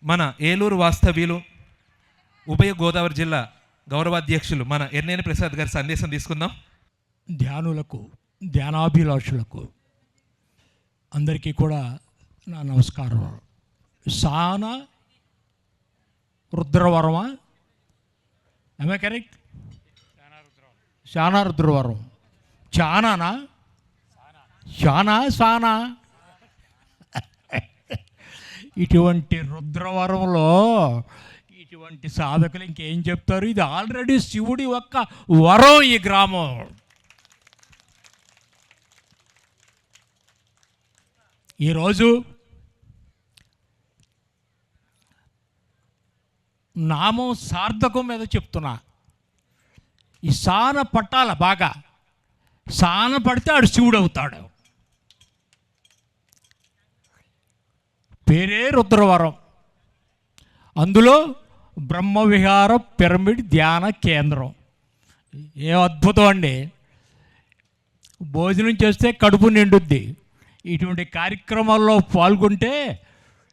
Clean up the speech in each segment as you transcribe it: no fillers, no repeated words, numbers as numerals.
మన ఏలూరు వాస్తవ్యులు ఉభయ గోదావరి జిల్లా గౌరవాధ్యక్షులు మన ఎర్నేని ప్రసాద్ గారి సందేశం తీసుకుందాం. ధ్యానులకు, ధ్యానాభిలాషులకు అందరికీ కూడా నా నమస్కారం. సాన రుద్రవరమా? ఏమే కరెక్ట్? శానా రుద్రవరం. చానానా? శానా సానా? ఇటువంటి రుద్రవరంలో ఇటువంటి సాధకులు ఇంకేం చెప్తారు? ఇది ఆల్రెడీ శివుడి యొక్క వరం. ఈ గ్రామం ఈరోజు నామం సార్థకం మీద చెప్తున్నా. ఈ సాన పట్టాల బాగా సాన పడితే ఆడు శివుడు అవుతాడు. పేరే రుద్రవరం. అందులో బ్రహ్మవిహార పిరమిడ్ ధ్యాన కేంద్రం. ఏం అద్భుతం అండి! భోజనం చేస్తే కడుపు నిండుద్ది. ఇటువంటి కార్యక్రమాల్లో పాల్గొంటే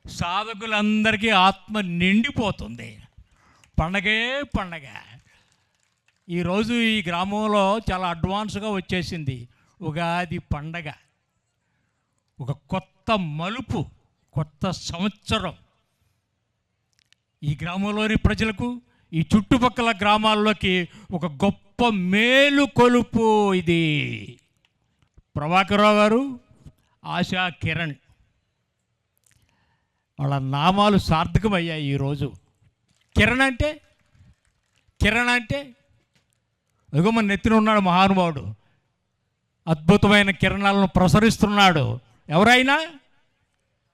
సాధకులందరికీ ఆత్మ నిండిపోతుంది. పండగే పండగ. ఈరోజు ఈ గ్రామంలో చాలా అడ్వాన్స్గా వచ్చేసింది ఉగాది పండగ. ఒక కొత్త మలుపు, కొత్త సంవత్సరం. ఈ గ్రామంలోని ప్రజలకు, ఈ చుట్టుపక్కల గ్రామాల్లోకి ఒక గొప్ప మేలు కొలుపు ఇది. ప్రభాకరరావు గారు, ఆశా కిరణ్ వాళ్ళ నామాలు సార్థకమయ్యాయి ఈరోజు. కిరణ్ అంటే ఇదిగో మన నెత్తిన ఉన్నాడు మహానుభావుడు. అద్భుతమైన కిరణాలను ప్రసరిస్తున్నాడు.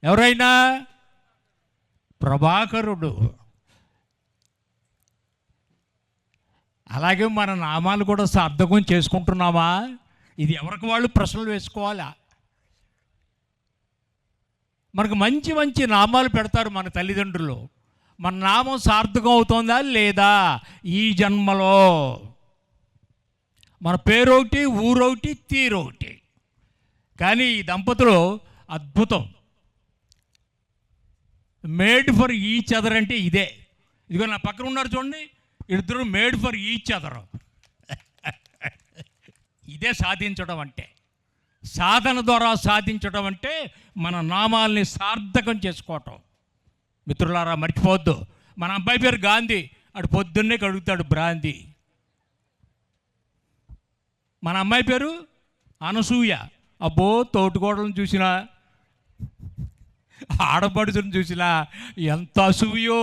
ఎవరైనా ప్రభాకరుడు. అలాగే మన నామాలు కూడా సార్థకం చేసుకుంటున్నామా? ఇది ఎవరికి వాళ్ళు ప్రశ్నలు వేసుకోవాలా? మనకు మంచి మంచి నామాలు పెడతారు మన తల్లిదండ్రులు. మన నామం సార్థకం అవుతుందా లేదా ఈ జన్మలో? మన పేరొకటి, ఊరొకటి, తీరొకటి. కానీ ఈ దంపతులు అద్భుతం. మేడ్ ఫర్ ఈచ్ అదర్ అంటే ఇదే. ఇదిగో నా పక్కన ఉన్నారు చూడండి, ఇద్దరు మేడ్ ఫర్ ఈచ్ అదర్. ఇదే సాధించడం అంటే, సాధన ద్వారా సాధించడం అంటే మన నామాల్ని సార్థకం చేసుకోవటం. మిత్రులారా, మర్చిపోవద్దు. మన అబ్బాయి పేరు గాంధీ, అటు పొద్దున్నే కడుగుతాడు బ్రాంతి. మన అమ్మాయి పేరు అనసూయ. అబ్బో, తోటికోడలను చూసినా, ఆడపడుచుని చూసినా ఎంత అసూయో.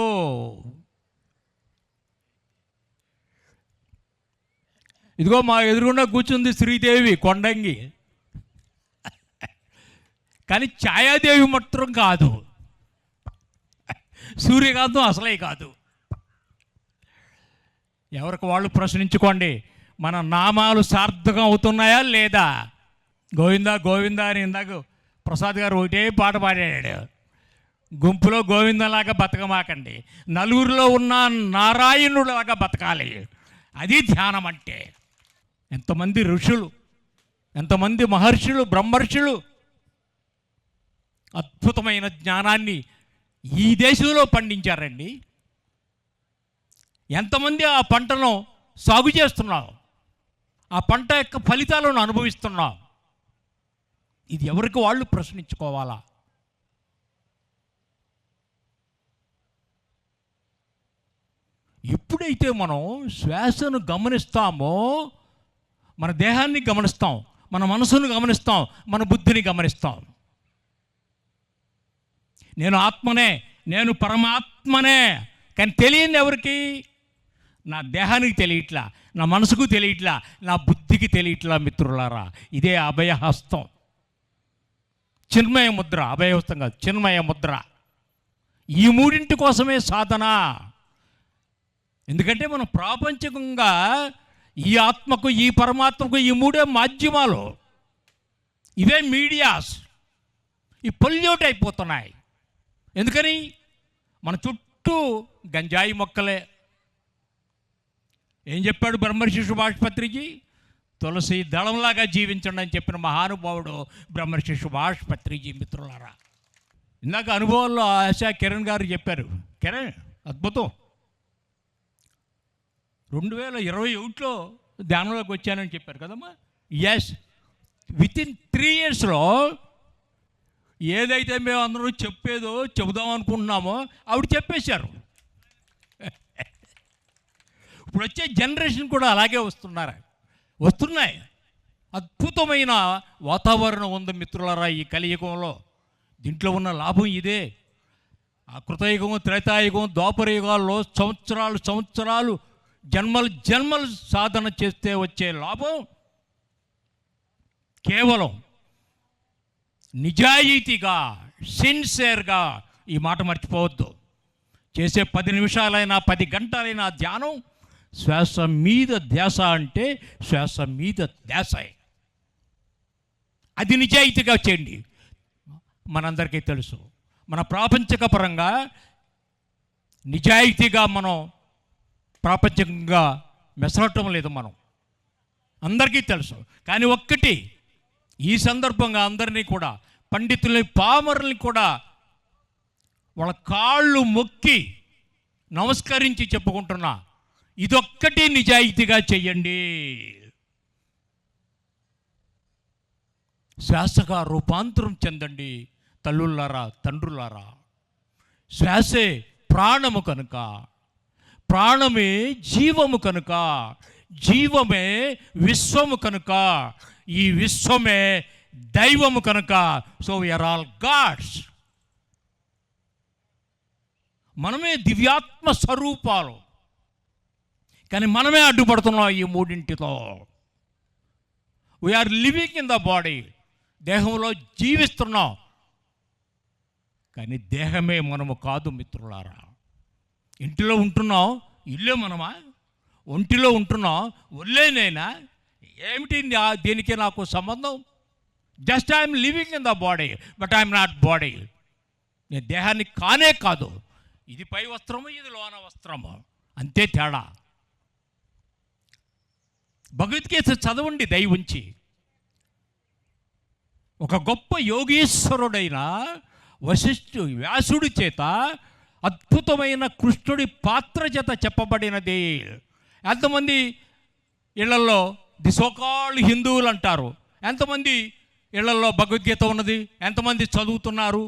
ఇదిగో మా ఎదురుగుండా కూర్చుంది శ్రీదేవి కొండంగి. కానీ ఛాయాదేవి మాత్రం కాదు, సూర్యకాంతం అసలే కాదు. ఎవరికి వాళ్ళు ప్రశ్నించుకోండి. మన నామాలు సార్థకం అవుతున్నాయా లేదా? గోవిందా గోవిందా అని ఇందాక ప్రసాద్ గారు ఒకటే పాట పాడాడు. గుంపులో గోవిందలాగా బతకమాకండి, నలుగురిలో ఉన్న నారాయణులాగా బతకాలి. అది ధ్యానం అంటే. ఎంతమంది ఋషులు, ఎంతమంది మహర్షులు, బ్రహ్మర్షులు అద్భుతమైన జ్ఞానాన్ని ఈ దేశంలో పండించారండి. ఎంతమంది ఆ పంటను సాగు చేస్తున్నాం, ఆ పంట యొక్క ఫలితాలను అనుభవిస్తున్నాం. ఇది ఎవరికి వాళ్ళు ప్రశ్నించుకోవాలా? ఎప్పుడైతే మనం శ్వాసను గమనిస్తామో మన దేహాన్ని గమనిస్తాం, మన మనసును గమనిస్తాం, మన బుద్ధిని గమనిస్తాం. నేను ఆత్మనే, నేను పరమాత్మనే. కానీ తెలియని ఎవరికి? నా దేహానికి తెలియట్లా, నా మనసుకు తెలియట్లా, నా బుద్ధికి తెలియట్లా. మిత్రులారా, ఇదే అభయహస్తం. చిన్మయ ముద్ర, అభయహస్తం కాదు, చిన్మయ ముద్ర. ఈ మూడింటి కోసమే సాధన. ఎందుకంటే మనం ప్రాపంచికంగా ఈ ఆత్మకు, ఈ పరమాత్మకు ఈ మూడే మాధ్యమాలు, ఇవే మీడియాస్. ఈ పొల్యూట్ అయిపోతున్నాయి. ఎందుకని? మన చుట్టూ గంజాయి మొక్కలే. ఏం చెప్పాడు బ్రహ్మర్షి సుభాష్ పత్రిజీ? తులసి దళంలాగా జీవించండి అని చెప్పిన మహానుభావుడు బ్రహ్మర్షి సుభాష్ పత్రిజీ. మిత్రులారా, ఇందాక అనుభవాల్లో ఆశా కిరణ్ గారు చెప్పారు. కిరణ్ అద్భుతం. 2021లో ధ్యానంలోకి వచ్చానని చెప్పారు కదమ్మా. ఎస్, వితిన్ 3 yearsలో ఏదైతే మేము అందరూ చెబుదాం అనుకుంటున్నామో ఆవిడ చెప్పేశారు. ఇప్పుడు వచ్చే జనరేషన్ కూడా అలాగే వస్తున్నాయి. అద్భుతమైన వాతావరణం ఉంది మిత్రులారా ఈ కలియుగంలో. దీంట్లో ఉన్న లాభం ఇదే. ఆ కృతయుగం, త్రేతాయుగం, ద్వాపరయుగాల్లో సంవత్సరాలు జన్మలు సాధన చేస్తే వచ్చే లాభం కేవలం నిజాయితీగా, సిన్సియర్గా, ఈ మాట మర్చిపోవద్దు, చేసే 10 నిమిషాలైనా 10 గంటలైనా ధ్యానం శ్వాస మీద ధ్యాస అంటే శ్వాస మీద ధ్యాసే. అది నిజాయితీగా చేయండి. మనందరికీ తెలుసు, మన ప్రాపంచిక పరంగా నిజాయితీగా మనం ప్రాపంచికంగా మెసరటం లేదు, మనం అందరికీ తెలుసు. కానీ ఒక్కటి, ఈ సందర్భంగా అందరినీ కూడా, పండితుల్ని పామరుల్ని కూడా వాళ్ళ కాళ్ళు మొక్కి నమస్కరించి చెప్పుకుంటున్నా, ఇదొక్కటి నిజాయితీగా చెయ్యండి. శ్వాసగా రూపాంతరం చెందండి తల్లులారా, తండ్రులారా. శ్వాసే ప్రాణము కనుక, ప్రాణమే జీవము కనుక, జీవమే విశ్వము కనుక, ఈ విశ్వమే దైవము కనుక. So we are all gods. మనమే దివ్యాత్మ స్వరూపాలు, కానీ మనమే అడ్డుపడుతున్నాం ఈ మూడింటితో. We are living in the body, దేహంలో జీవిస్తున్నాం, కానీ దేహమే మనము కాదు మిత్రులారా. ఇంటిలో ఉంటున్నాం, ఇల్లే మనమా? ఒంటిలో ఉంటున్నాం, ఒళ్ళేనేనా? ఏమిటి దీనికి నాకు సంబంధం? Just I'm living in the body, but I'm not body. నేను దేహాన్ని కానే కాదు. ఇది పై వస్త్రము, ఇది లోన వస్త్రము, అంతే తేడా. భగవద్గీత చదవండి దయ ఉంచి. ఒక గొప్ప యోగీశ్వరుడైన వ్యాసుడి చేత అద్భుతమైన కృష్ణుడి పాత్ర చేత చెప్పబడినది. ఎంతమంది ఇళ్లలో ది సోకాల్డ్ హిందువులు అంటారు, ఎంతమంది ఇళ్లలో భగవద్గీత ఉన్నది, ఎంతమంది చదువుతున్నారు?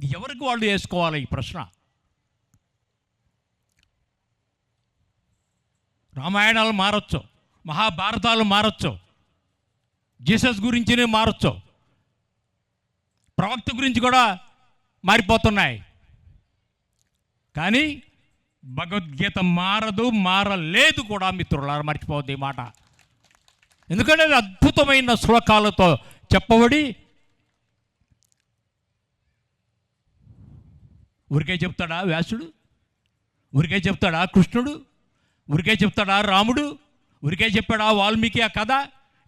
ఎవరికి వాళ్ళు వేసుకోవాలి ఈ ప్రశ్న. రామాయణాలు మారచ్చు, మహాభారతాలు మారచ్చు, జీసస్ గురించినే మారచ్చు, ప్రవక్త గురించి కూడా మారిపోతున్నాయి. కానీ భగవద్గీత మారలేదు కూడా మిత్రులారా, మర్చిపోవద్దు ఈ మాట. ఎందుకంటే అది అద్భుతమైన శ్లోకాలతో చెప్పబడి, ఊరికే చెప్తాడా వ్యాసుడు? ఊరికే చెప్తాడా కృష్ణుడు? ఊరికే చెప్తాడా రాముడు? ఊరికే చెప్పాడా వాల్మీకి ఆ కథ?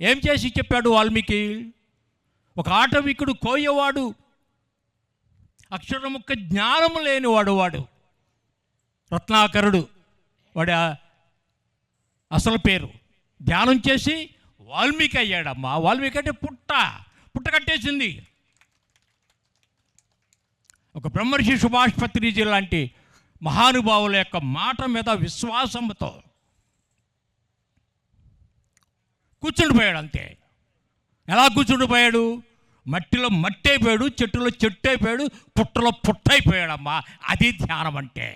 ఏం చేసి చెప్పాడు వాల్మీకి? ఒక ఆటవికుడు, కోయవాడు, అక్షరముక్క జ్ఞానము లేనివాడు, వాడు రత్నాకరుడు, వాడి అసలు పేరు. ధ్యానం చేసి వాల్మీకి అయ్యాడమ్మా. వాల్మీకి అంటే పుట్ట కట్టేసింది. ఒక బ్రహ్మర్షి సుభాష్ పత్రిజీ లాంటి మహానుభావుల యొక్క మాట మీద విశ్వాసంతో కూర్చుండిపోయాడు అంతే. ఎలా కూర్చుండిపోయాడు? మట్టిలో మట్టి అయిపోయాడు, చెట్టులో చెట్టు అయిపోయాడు, పుట్టలో పుట్ట అయిపోయాడమ్మా. అది ధ్యానం అంటే.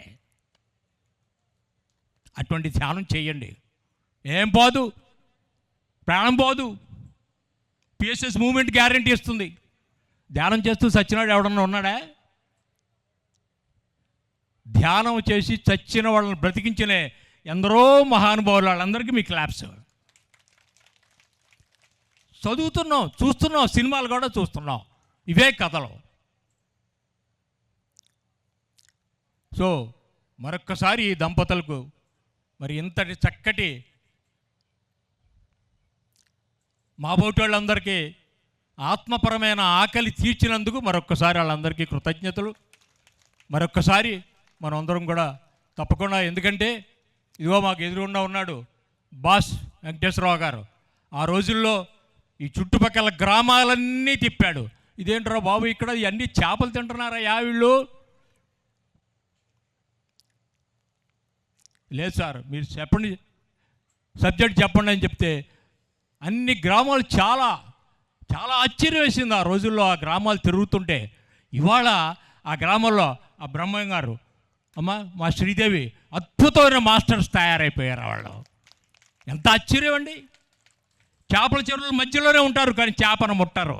అటువంటి ధ్యానం చేయండి, ఏం పోదు, ప్రాణం పోదు. పిఎస్ఎస్ మూమెంట్ గ్యారంటీ ఇస్తుంది. ధ్యానం చేస్తూ చచ్చినాడు ఎవడన్నా ఉన్నాడా? ధ్యానం చేసి చచ్చిన వాళ్ళని బ్రతికించిన ఎందరో మహానుభావులు, వాళ్ళందరికీ మీ క్లాప్స్. చదువుతున్నాం, చూస్తున్నాం, సినిమాలు కూడా చూస్తున్నాం, ఇవే కథలు. సో మరొక్కసారి ఈ దంపతులకు మరి ఇంతటి చక్కటి మా బోటి వాళ్ళందరికీ ఆత్మపరమైన ఆకలి తీర్చినందుకు మరొక్కసారి వాళ్ళందరికీ కృతజ్ఞతలు. మరొక్కసారి మనం అందరం కూడా తప్పకుండా, ఎందుకంటే ఇదిగో మాకు ఎదురుగుండా ఉన్నాడు బాస్ వెంకటేశ్వరరావు గారు. ఆ రోజుల్లో ఈ చుట్టుపక్కల గ్రామాలన్నీ తిప్పాడు. ఇదేంట్రా బాబు ఇక్కడ ఇవన్నీ చేపలు తింటున్నారా వీళ్ళు? లేదు సార్, మీరు చెప్పండి, సబ్జెక్ట్ చెప్పండి అని చెప్తే అన్ని గ్రామాలు చాలా చాలా ఆశ్చర్యం వేసింది ఆ రోజుల్లో. ఆ గ్రామాలు తిరుగుతుంటే ఇవాళ ఆ గ్రామాల్లో ఆ బ్రహ్మయ్య గారు, అమ్మ మా శ్రీదేవి అద్భుతమైన మాస్టర్స్ తయారైపోయారు వాళ్ళు. ఎంత ఆశ్చర్యం అండి! చేపల చెరువుల మధ్యలోనే ఉంటారు కానీ చేపను ముట్టరు,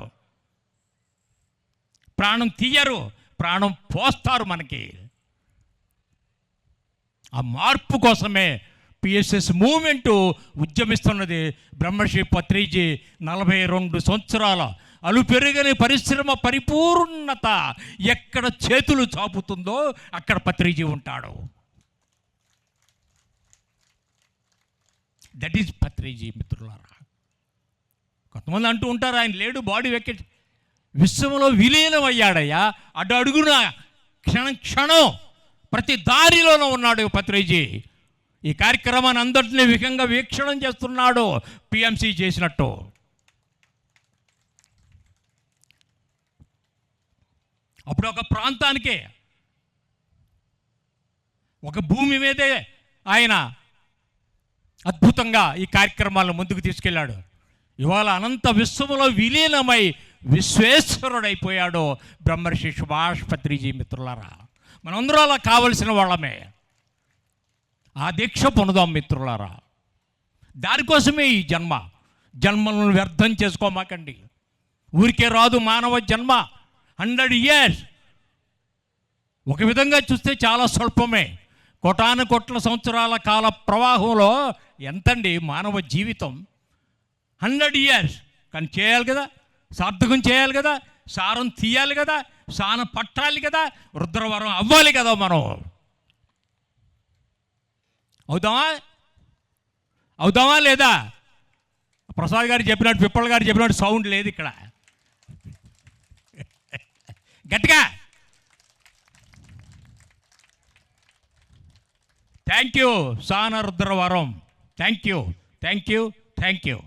ప్రాణం తీయరు, ప్రాణం పోస్తారు మనకి. ఆ మార్పు కోసమే పిఎస్ఎస్ మూవ్మెంటు ఉద్యమిస్తున్నది. బ్రహ్మశ్రీ పత్రిజీ 42 సంవత్సరాల అలుపెరుగని పరిశ్రమ పరిపూర్ణత ఎక్కడ చేతులు చాపుతుందో అక్కడ పత్రిజీ ఉంటాడు. దట్ ఈజ్ పత్రిజీ మిత్రులారా. కొంతమంది అంటూ ఉంటారు ఆయన లేడు, బాడీ వెకెట్. విశ్వంలో విలీనం అయ్యాడయ్యా, అడుగున క్షణం క్షణం ప్రతి దారిలోనూ ఉన్నాడు పత్రిజీ. ఈ కార్యక్రమాన్ని అందరినీ విధంగా వీక్షణం చేస్తున్నాడు పిఎంసి చేసినట్టు. అప్పుడు ఒక ప్రాంతానికే, ఒక భూమి మీదే ఆయన అద్భుతంగా ఈ కార్యక్రమాలను ముందుకు తీసుకెళ్ళాడు. ఇవాళ అనంత విశ్వములో విలీనమై విశ్వేశ్వరుడైపోయాడు బ్రహ్మర్షి సుభాష్ పత్రిజీ మిత్రులారా. మనందరూ అలా కావలసిన వాళ్ళమే. ఆ దీక్ష పొందుదాం మిత్రులారా. దానికోసమే ఈ జన్మలను వ్యర్థం చేసుకోమాకండి. ఊరికే రాదు మానవ జన్మ. 100 years ఒక విధంగా చూస్తే చాలా స్వల్పమే. కోటాను కోట్ల సంవత్సరాల కాల ప్రవాహంలో ఎంతండి మానవ జీవితం? 100 years. కానీ చేయాలి కదా, సార్థకం చేయాలి కదా, సారం తీయాలి కదా, సాన పట్టాలి కదా, రుద్రవరం అవ్వాలి కదా మనం. అవుదామా లేదా? ప్రసాద్ గారు చెప్పినట్టు, పిప్పల్ గారు చెప్పినట్టు సౌండ్ లేదు ఇక్కడ. గట్టిగా థ్యాంక్ యూ సాన రుద్రవరం. Thank you.